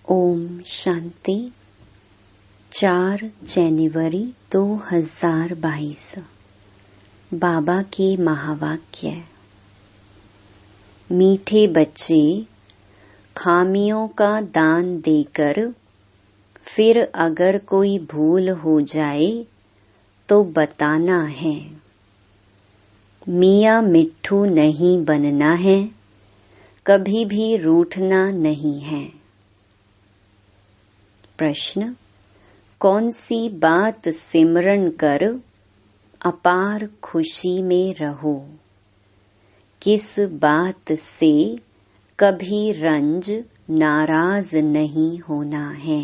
ओम शांति। 4 जनवरी 2022। बाबा के महावाक्य। मीठे बच्चे, खामियों का दान देकर फिर अगर कोई भूल हो जाए तो बताना है। मियाँ मिट्ठू नहीं बनना है, कभी भी रूठना नहीं है। प्रश्न: कौन सी बात सिमरन कर अपार खुशी में रहो? किस बात से कभी रंज नाराज नहीं होना है?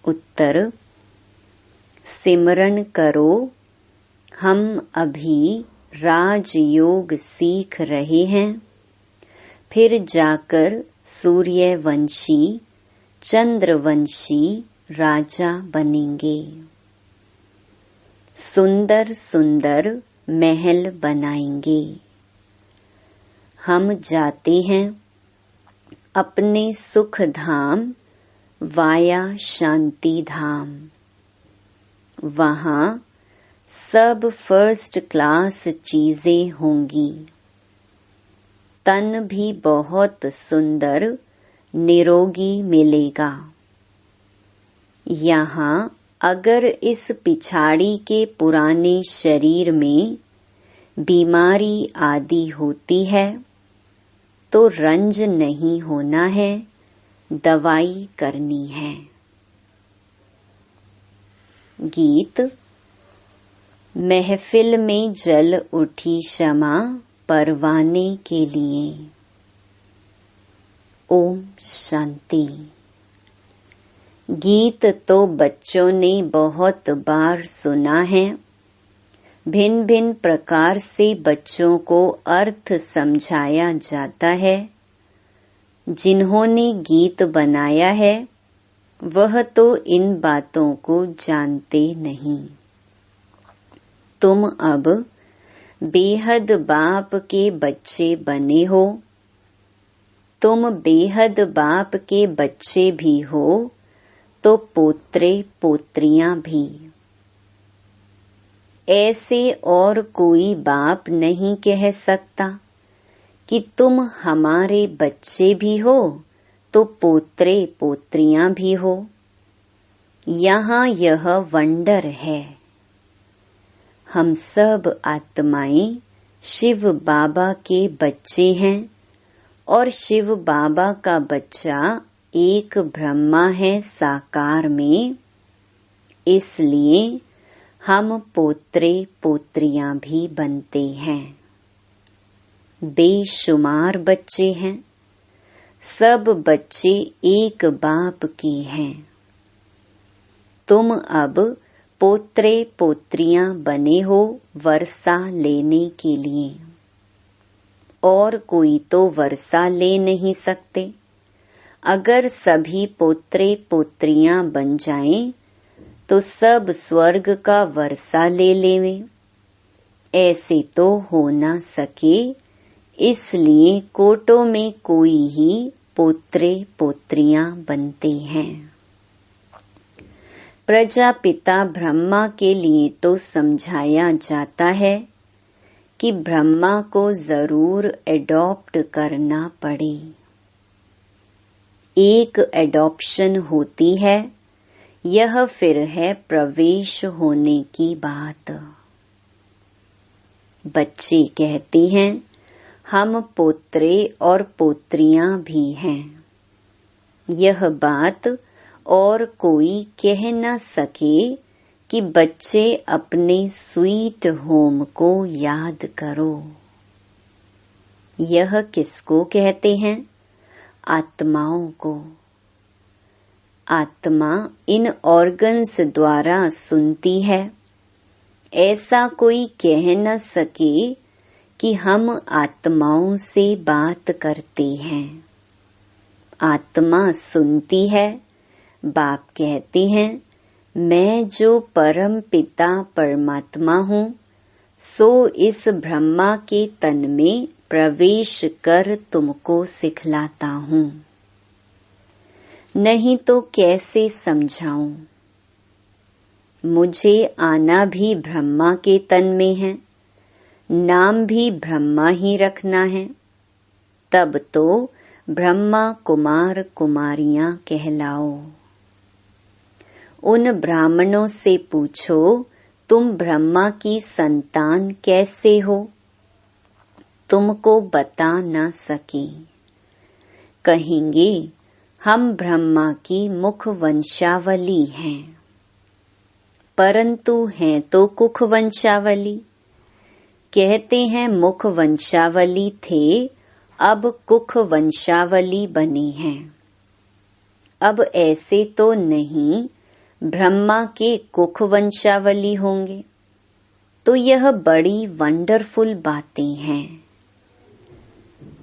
उत्तर: सिमरन करो। हम अभी राजयोग सीख रहे हैं, फिर जाकर सूर्यवंशी चंद्रवंशी राजा बनेंगे। सुंदर सुंदर महल बनाएंगे। हम जाते हैं अपने सुख धाम वाया शांति धाम। वहाँ सब फर्स्ट क्लास चीजें होंगी। तन भी बहुत सुंदर निरोगी मिलेगा। यहाँ अगर इस पिछाड़ी के पुराने शरीर में बीमारी आदि होती है तो रंज नहीं होना है, दवाई करनी है। गीत। महफिल में जल उठी शमा परवाने के लिए। ओम शांति। गीत तो बच्चों ने बहुत बार सुना है। भिन्न भिन्न प्रकार से बच्चों को अर्थ समझाया जाता है। जिन्होंने गीत बनाया है वह तो इन बातों को जानते नहीं। तुम अब बेहद बाप के बच्चे बने हो। तुम बेहद बाप के बच्चे भी हो तो पोत्रे पोत्रियां भी। ऐसे और कोई बाप नहीं कह सकता कि तुम हमारे बच्चे भी हो तो पोत्रे पोत्रियां भी हो। यहाँ यह वंडर है। हम सब आत्माएं शिव बाबा के बच्चे हैं और शिव बाबा का बच्चा एक ब्रह्मा है साकार में। इसलिए हम पोत्रे पोत्रियां भी बनते हैं। बेशुमार बच्चे हैं। सब बच्चे एक बाप के हैं। तुम अब पोत्रे पोत्रियां बने हो वर्षा लेने के लिए। और कोई तो वर्षा ले नहीं सकते। अगर सभी पोत्रे पोत्रियां बन जाएं तो सब स्वर्ग का वर्षा ले लेवें। ऐसे तो हो ना सके, इसलिए कोटों में कोई ही पोत्रे पोत्रियां बनते हैं। प्रजापिता ब्रह्मा के लिए तो समझाया जाता है कि ब्रह्मा को जरूर एडॉप्ट करना पड़े। एक एडॉप्शन होती है, यह फिर है प्रवेश होने की बात। बच्चे कहते हैं हम पोत्रे और पोत्रियां भी हैं। यह बात और कोई कह न सके कि बच्चे अपने स्वीट होम को याद करो। यह किसको कहते हैं? आत्माओं को। आत्मा इन ऑर्गन्स द्वारा सुनती है। ऐसा कोई कह न सके कि हम आत्माओं से बात करते हैं। आत्मा सुनती है। बाप कहते हैं मैं जो परम पिता परमात्मा हूँ सो इस ब्रह्मा के तन में प्रवेश कर तुमको सिखलाता हूँ। नहीं तो कैसे समझाऊं। मुझे आना भी ब्रह्मा के तन में है, नाम भी ब्रह्मा ही रखना है, तब तो ब्रह्मा कुमार कुमारियां कहलाओ। उन ब्राह्मणों से पूछो, तुम ब्रह्मा की संतान कैसे हो? तुमको बता न सके। कहेंगे, हम ब्रह्मा की मुख वंशावली हैं, परंतु हैं तो कुख वंशावली। कहते हैं मुख वंशावली थे, अब कुख वंशावली बने हैं। अब ऐसे तो नहीं ब्रह्मा के कुख वंशावली होंगे। तो यह बड़ी वंडरफुल बातें हैं।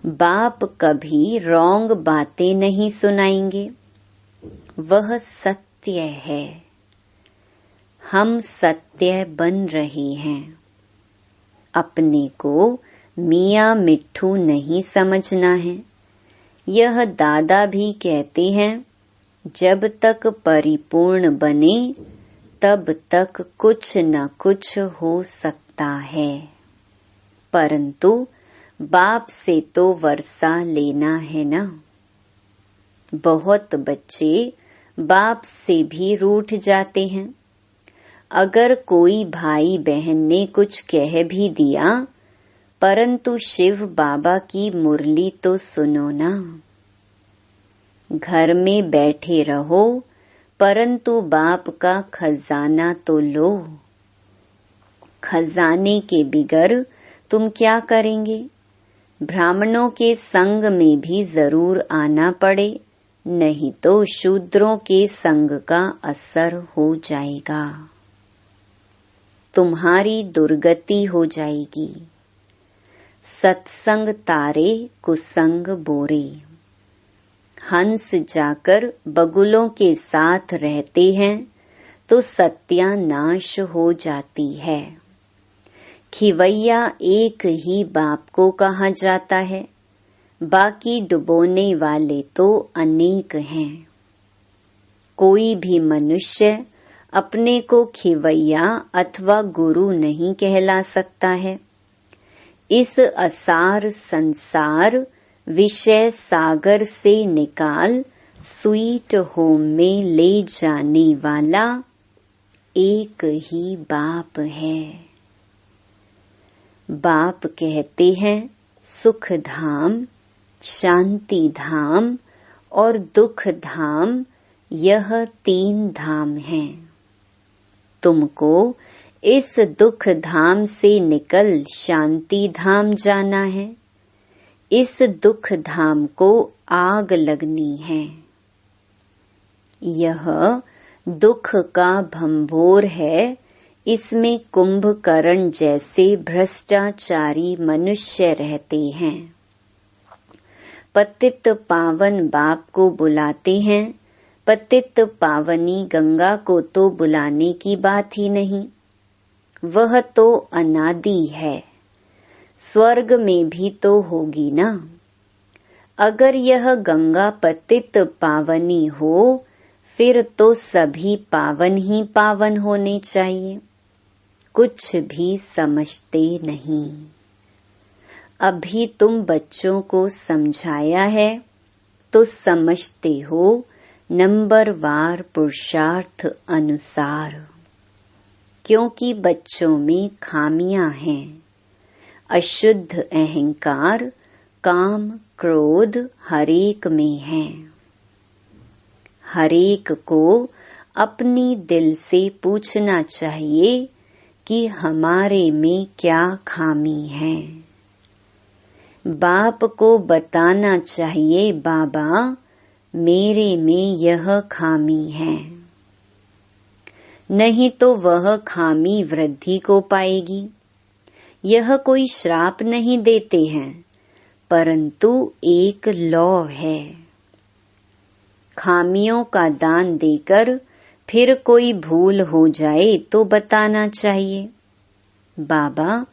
बाप कभी रॉन्ग बातें नहीं सुनाएंगे, वह सत्य है। हम सत्य बन रहे हैं। अपने को मियाँ मिट्ठू नहीं समझना है। यह दादा भी कहते हैं, जब तक परिपूर्ण बने तब तक कुछ न कुछ हो सकता है, परंतु बाप से तो वर्षा लेना है ना। बहुत बच्चे बाप से भी रूठ जाते हैं। अगर कोई भाई बहन ने कुछ कह भी दिया, परंतु शिव बाबा की मुरली तो सुनो ना। घर में बैठे रहो, परंतु बाप का खजाना तो लो। खजाने के बिगर तुम क्या करेंगे? ब्राह्मणों के संग में भी जरूर आना पड़े, नहीं तो शूद्रों के संग का असर हो जाएगा। तुम्हारी दुर्गति हो जाएगी। सत्संग तारे कुसंग बोरे। हंस जाकर बगुलों के साथ रहते हैं तो सत्यानाश हो जाती है। खिवैया एक ही बाप को कहा जाता है, बाकी डुबोने वाले तो अनेक हैं। कोई भी मनुष्य अपने को खिवैया अथवा गुरु नहीं कहला सकता है। इस असार संसार विषय सागर से निकाल स्वीट होम में ले जाने वाला एक ही बाप है। बाप कहते हैं, सुख धाम, शांति धाम और दुख धाम, यह 3 धाम हैं। तुमको इस दुख धाम से निकल शांति धाम जाना है। इस दुख धाम को आग लगनी है। यह दुख का भंभोर है। इसमें कुंभकर्ण जैसे भ्रष्टाचारी मनुष्य रहते हैं। पतित पावन बाप को बुलाते हैं, पतित पावनी गंगा को तो बुलाने की बात ही नहीं। वह तो अनादि है, स्वर्ग में भी तो होगी ना। अगर यह गंगा पतित पावनी हो, फिर तो सभी पावन ही पावन होने चाहिए। कुछ भी समझते नहीं। अभी तुम बच्चों को समझाया है तो समझते हो नंबरवार पुरुषार्थ अनुसार, क्योंकि बच्चों में खामियां हैं। अशुद्ध अहंकार, काम, क्रोध हरेक में है। हरेक को अपनी दिल से पूछना चाहिए कि हमारे में क्या खामी है। बाप को बताना चाहिए, बाबा मेरे में यह खामी है। नहीं तो वह खामी वृद्धि को पाएगी। यह कोई श्राप नहीं देते हैं, परंतु एक लॉ है। खामियों का दान देकर फिर कोई भूल हो जाए तो बताना चाहिए, बाबा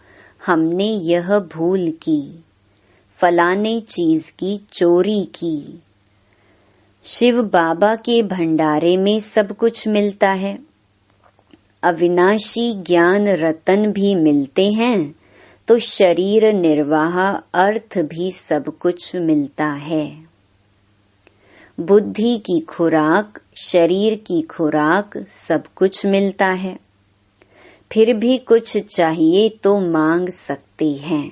हमने यह भूल की, फलाने चीज की चोरी की। शिव बाबा के भंडारे में सब कुछ मिलता है। अविनाशी ज्ञान रतन भी मिलते हैं तो शरीर निर्वाह अर्थ भी सब कुछ मिलता है। बुद्धि की खुराक, शरीर की खुराक सब कुछ मिलता है। फिर भी कुछ चाहिए तो मांग सकते हैं।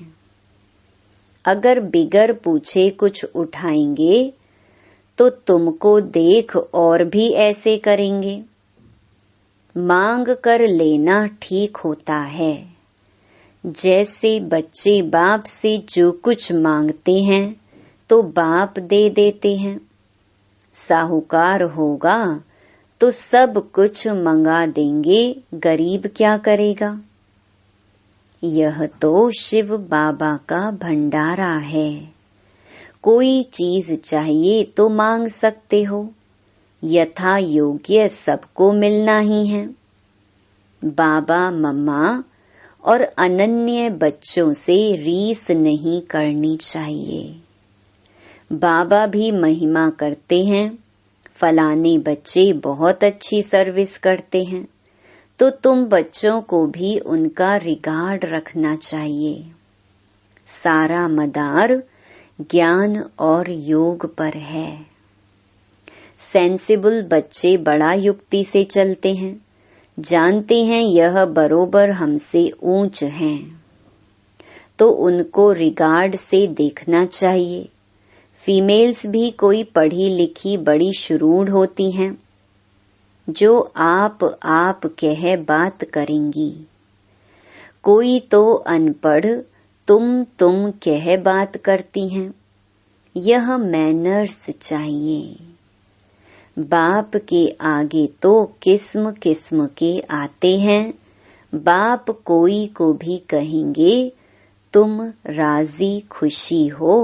अगर बिगर पूछे कुछ उठाएंगे तो तुमको देख और भी ऐसे करेंगे। मांग कर लेना ठीक होता है। जैसे बच्चे बाप से जो कुछ मांगते हैं तो बाप दे देते हैं। साहूकार होगा तो सब कुछ मंगा देंगे, गरीब क्या करेगा। यह तो शिव बाबा का भंडारा है। कोई चीज चाहिए तो मांग सकते हो। यथा योग्य सबको मिलना ही है। बाबा मम्मा और अनन्य बच्चों से रीस नहीं करनी चाहिए। बाबा भी महिमा करते हैं, फलाने बच्चे बहुत अच्छी सर्विस करते हैं, तो तुम बच्चों को भी उनका रिगार्ड रखना चाहिए। सारा मदार ज्ञान और योग पर है। सेंसिबल बच्चे बड़ा युक्ति से चलते हैं, जानते हैं यह बरोबर हमसे ऊंच हैं, तो उनको रिगार्ड से देखना चाहिए। फीमेल्स भी कोई पढ़ी लिखी बड़ी शुरूढ़ होती हैं, जो आप कह बात करेंगी। कोई तो अनपढ़ तुम कह बात करती हैं। यह मैनर्स चाहिए। बाप के आगे तो किस्म किस्म के आते हैं। बाप कोई को भी कहेंगे तुम राजी खुशी हो।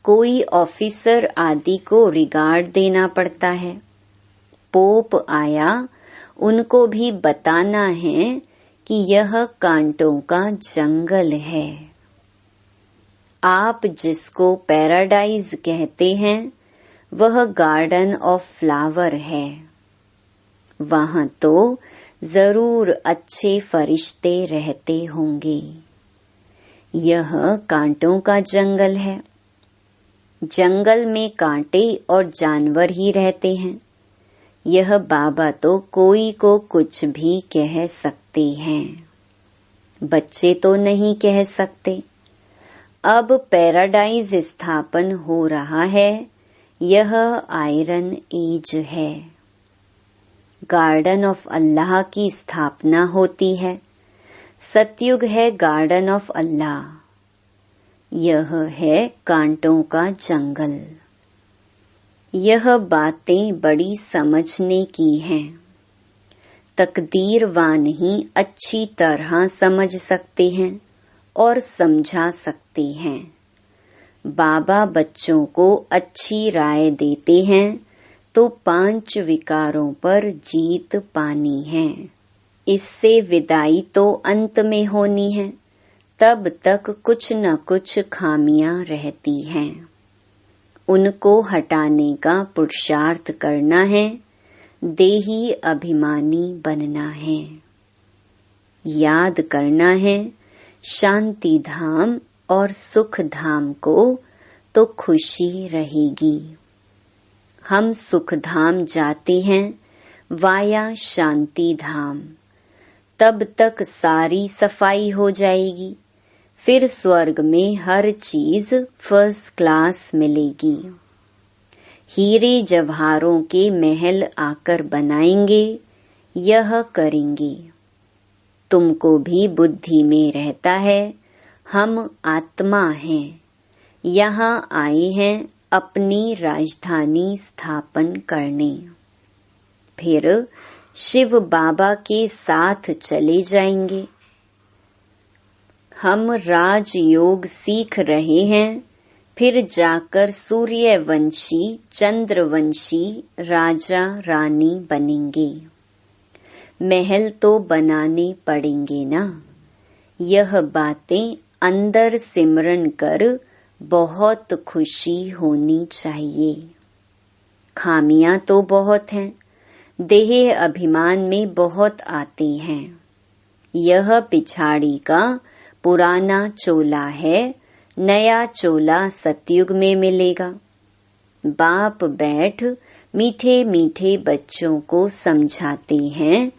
कोई ऑफिसर आदि को रिगार्ड देना पड़ता है। पोप आया, उनको भी बताना है कि यह कांटों का जंगल है। आप जिसको पैराडाइज कहते हैं वह गार्डन ऑफ फ्लावर है। वहां तो जरूर अच्छे फरिश्ते रहते होंगे। यह कांटों का जंगल है। जंगल में कांटे और जानवर ही रहते हैं। यह बाबा तो कोई को कुछ भी कह सकते हैं, बच्चे तो नहीं कह सकते। अब पैराडाइज स्थापन हो रहा है। यह आयरन एज है। गार्डन ऑफ अल्लाह की स्थापना होती है। सतयुग है गार्डन ऑफ अल्लाह। यह है कांटों का जंगल। यह बातें बड़ी समझने की हैं। तकदीरवान ही अच्छी तरह समझ सकते हैं और समझा सकते हैं। बाबा बच्चों को अच्छी राय देते हैं तो 5 विकारों पर जीत पानी है। इससे विदाई तो अंत में होनी है। तब तक कुछ न कुछ खामियां रहती हैं। उनको हटाने का पुरुषार्थ करना है। देही अभिमानी बनना है। याद करना है शांति धाम और सुख धाम को, तो खुशी रहेगी। हम सुख धाम जाते हैं वाया शांति धाम। तब तक सारी सफाई हो जाएगी। फिर स्वर्ग में हर चीज फर्स्ट क्लास मिलेगी। हीरे जवाहरों के महल आकर बनाएंगे, यह करेंगे। तुमको भी बुद्धि में रहता है हम आत्मा हैं, यहाँ आए हैं अपनी राजधानी स्थापन करने। फिर शिव बाबा के साथ चले जाएंगे। हम राजयोग सीख रहे हैं, फिर जाकर सूर्यवंशी चंद्रवंशी राजा रानी बनेंगे। महल तो बनाने पड़ेंगे ना। यह बातें अंदर सिमरन कर बहुत खुशी होनी चाहिए। खामियां तो बहुत हैं, देह अभिमान में बहुत आते हैं। यह पिछाड़ी का पुराना चोला है, नया चोला सतयुग में मिलेगा। बाप बैठ मीठे मीठे बच्चों को समझाते हैं,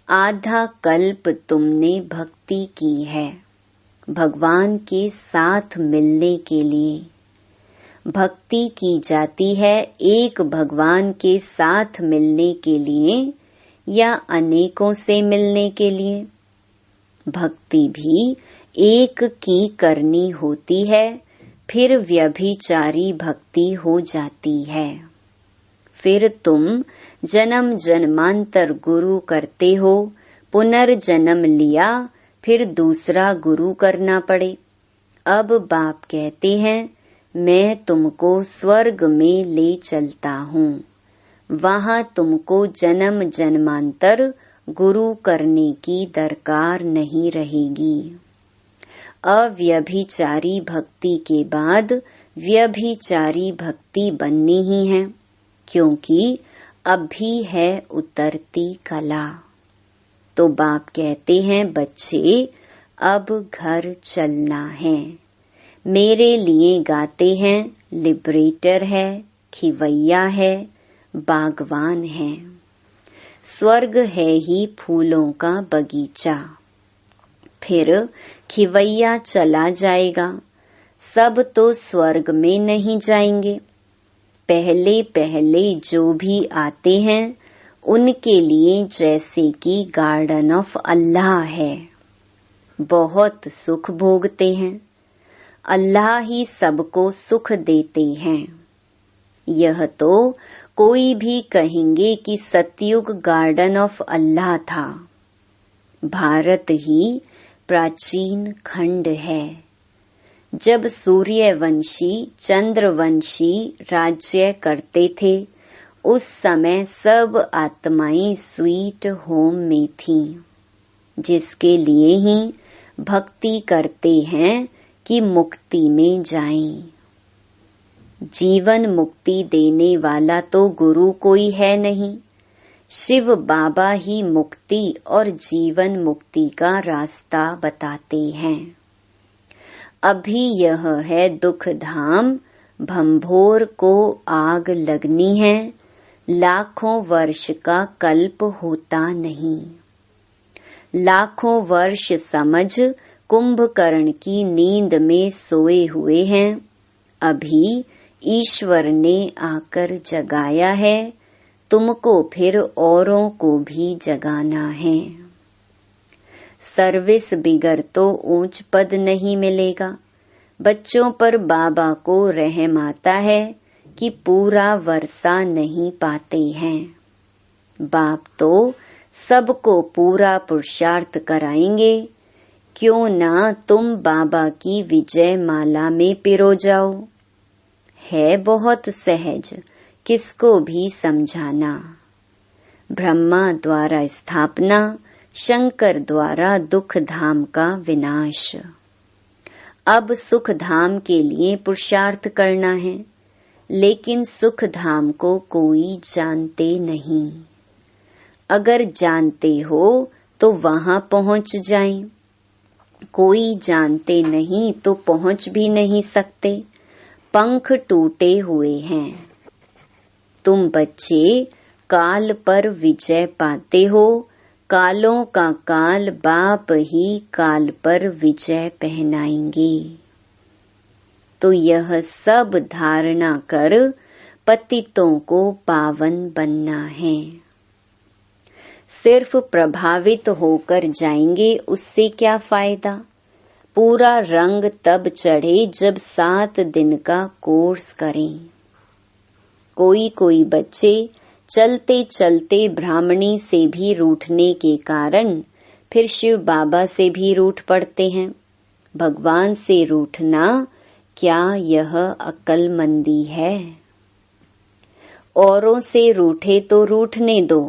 आधा कल्प तुमने भक्ति की है भगवान के साथ मिलने के लिए। भक्ति की जाती है एक भगवान के साथ मिलने के लिए या अनेकों से मिलने के लिए। भक्ति भी एक की करनी होती है, फिर व्यभिचारी भक्ति हो जाती है। फिर तुम जन्म जन्मांतर गुरु करते हो, पुनर्जन्म लिया, फिर दूसरा गुरु करना पड़े। अब बाप कहते हैं, मैं तुमको स्वर्ग में ले चलता हूँ, वहाँ तुमको जन्म जन्मांतर गुरु करने की दरकार नहीं रहेगी। अव्यभिचारी भक्ति के बाद व्यभिचारी भक्ति बननी ही है, क्योंकि अभी है उतरती कला। तो बाप कहते हैं, बच्चे अब घर चलना है। मेरे लिए गाते हैं, लिबरेटर है, खिवैया है, बागवान है। स्वर्ग है ही फूलों का बगीचा। फिर खिवैया चला जाएगा। सब तो स्वर्ग में नहीं जाएंगे। पहले पहले जो भी आते हैं उनके लिए जैसे कि गार्डन ऑफ अल्लाह है, बहुत सुख भोगते हैं। अल्लाह ही सबको सुख देते हैं। यह तो कोई भी कहेंगे कि सतयुग गार्डन ऑफ अल्लाह था। भारत ही प्राचीन खंड है। जब सूर्यवंशी चंद्रवंशी राज्य करते थे, उस समय सब आत्माएं स्वीट होम में थीं, जिसके लिए ही भक्ति करते हैं कि मुक्ति में जाएं। जीवन मुक्ति देने वाला तो गुरु कोई है नहीं। शिव बाबा ही मुक्ति और जीवन मुक्ति का रास्ता बताते हैं। अभी यह है दुख धाम, भंभोर को आग लगनी है, लाखों वर्ष का कल्प होता नहीं। लाखों वर्ष समझ कुंभकर्ण की नींद में सोए हुए हैं। अभी ईश्वर ने आकर जगाया है, तुमको फिर औरों को भी जगाना है। सर्विस बिगर तो ऊंच पद नहीं मिलेगा। बच्चों पर बाबा को रहम आता है कि पूरा वर्षा नहीं पाते हैं। बाप तो सबको पूरा पुरुषार्थ कराएंगे। क्यों ना तुम बाबा की विजय माला में पिरो जाओ। है बहुत सहज किसको भी समझाना। ब्रह्मा द्वारा स्थापना, शंकर द्वारा दुख धाम का विनाश। अब सुख धाम के लिए पुरुषार्थ करना है, लेकिन सुख धाम को कोई जानते नहीं। अगर जानते हो तो वहां पहुंच जाएं। कोई जानते नहीं तो पहुंच भी नहीं सकते। पंख टूटे हुए हैं। तुम बच्चे काल पर विजय पाते हो। कालों का काल बाप ही काल पर विजय पहनाएंगे। तो यह सब धारणा कर पतितों को पावन बनना है। सिर्फ प्रभावित होकर जाएंगे, उससे क्या फायदा। पूरा रंग तब चढ़े जब 7 दिन का कोर्स करें। कोई बच्चे चलते चलते ब्राह्मणी से भी रूठने के कारण फिर शिव बाबा से भी रूठ पड़ते हैं। भगवान से रूठना क्या यह अक्लमंदी है? औरों से रूठे तो रूठने दो,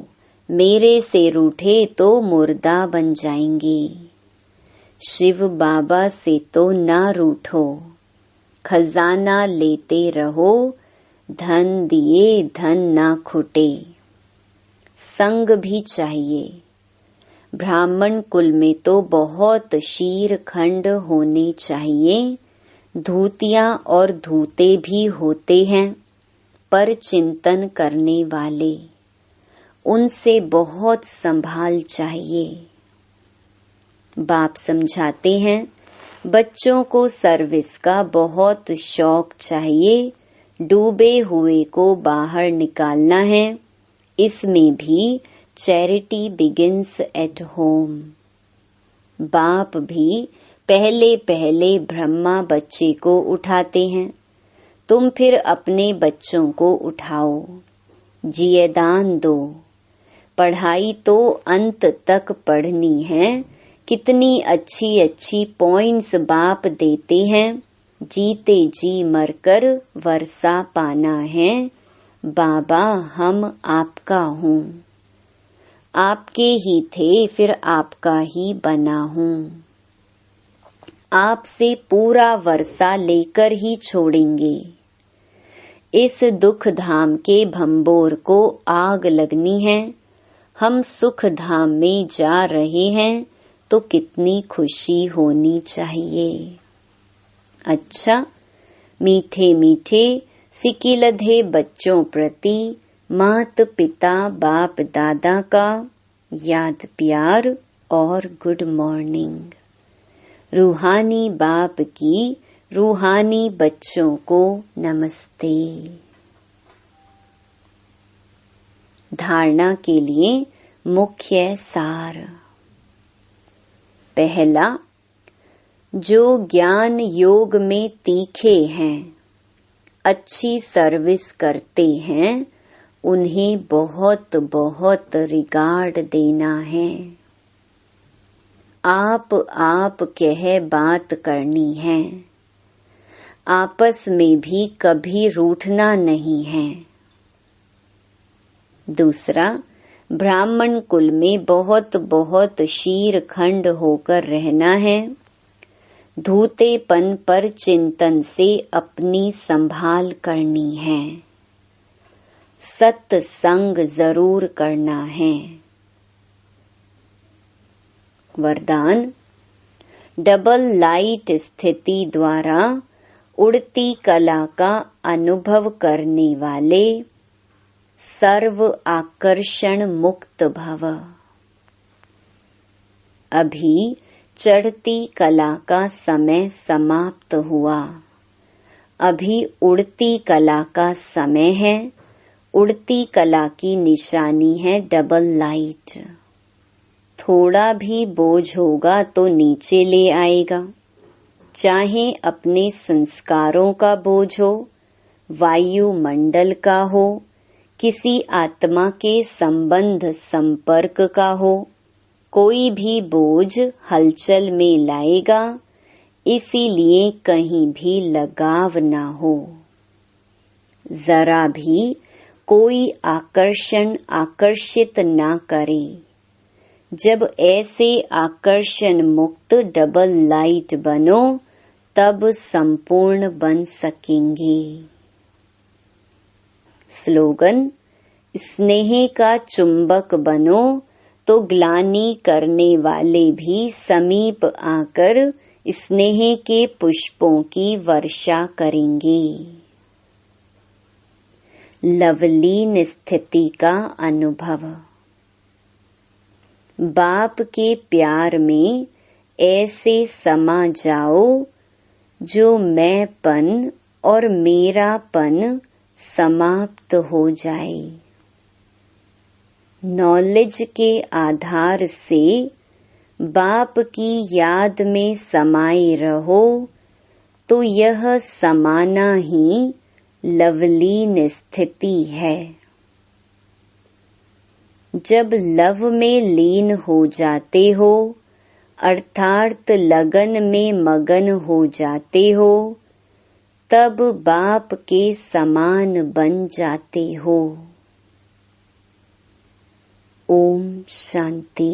मेरे से रूठे तो मुर्दा बन जाएंगे। शिव बाबा से तो ना रूठो। खजाना लेते रहो, धन दिए धन ना खुटे। संग भी चाहिए। ब्राह्मण कुल में तो बहुत शीर खंड होने चाहिए। धूतियां और धूते भी होते हैं, पर चिंतन करने वाले, उनसे बहुत संभाल चाहिए। बाप समझाते हैं, बच्चों को सर्विस का बहुत शौक चाहिए। डूबे हुए को बाहर निकालना है। इसमें भी चैरिटी बिगिंस एट होम। बाप भी पहले पहले ब्रह्मा बच्चे को उठाते हैं, तुम फिर अपने बच्चों को उठाओ, जियेदान दो। पढ़ाई तो अंत तक पढ़नी है। कितनी अच्छी अच्छी पॉइंट्स बाप देते हैं। जीते जी मरकर वर्षा पाना है। बाबा हम आपका हूँ, आपके ही थे फिर आपका ही बना हूँ। आपसे पूरा वर्षा लेकर ही छोड़ेंगे। इस दुख धाम के भंबोर को आग लगनी है। हम सुख धाम में जा रहे हैं तो कितनी खुशी होनी चाहिए। अच्छा, मीठे मीठे सिकिलधे बच्चों प्रति मात पिता बाप दादा का याद प्यार और गुड मॉर्निंग। रूहानी बाप की रूहानी बच्चों को नमस्ते। धारणा के लिए मुख्य सार। पहला, जो ज्ञान योग में तीखे हैं, अच्छी सर्विस करते हैं, उन्हें बहुत बहुत रिगार्ड देना है। आप कह बात करनी है। आपस में भी कभी रूठना नहीं है। दूसरा, ब्राह्मण कुल में बहुत बहुत शीर खंड होकर रहना है। धूतेपन पर चिंतन से अपनी संभाल करनी है। सत्संग जरूर करना है। वरदान, डबल लाइट स्थिति द्वारा उड़ती कला का अनुभव करने वाले सर्व आकर्षण मुक्त भव। अभी चढ़ती कला का समय समाप्त हुआ। अभी उड़ती कला का समय है। उड़ती कला की निशानी है डबल लाइट। थोड़ा भी बोझ होगा तो नीचे ले आएगा। चाहे अपने संस्कारों का बोझ हो, वायुमंडल का हो, किसी आत्मा के संबंध संपर्क का हो, कोई भी बोझ हलचल में लाएगा। इसीलिए कहीं भी लगाव ना हो। जरा भी कोई आकर्षण आकर्षित ना करे। जब ऐसे आकर्षण मुक्त डबल लाइट बनो, तब संपूर्ण बन सकेंगे। स्लोगन, स्नेह का चुंबक बनो तो ग्लानि करने वाले भी समीप आकर स्नेह के पुष्पों की वर्षा करेंगे। लवलीन स्थिति का अनुभव। बाप के प्यार में ऐसे समा जाओ जो मैंपन और मेरापन समाप्त हो जाए। नॉलेज के आधार से बाप की याद में समाये रहो तो यह समाना ही लवलीन स्थिति है। जब लव में लीन हो जाते हो, अर्थात लगन में मगन हो जाते हो, तब बाप के समान बन जाते हो। ओम शांति।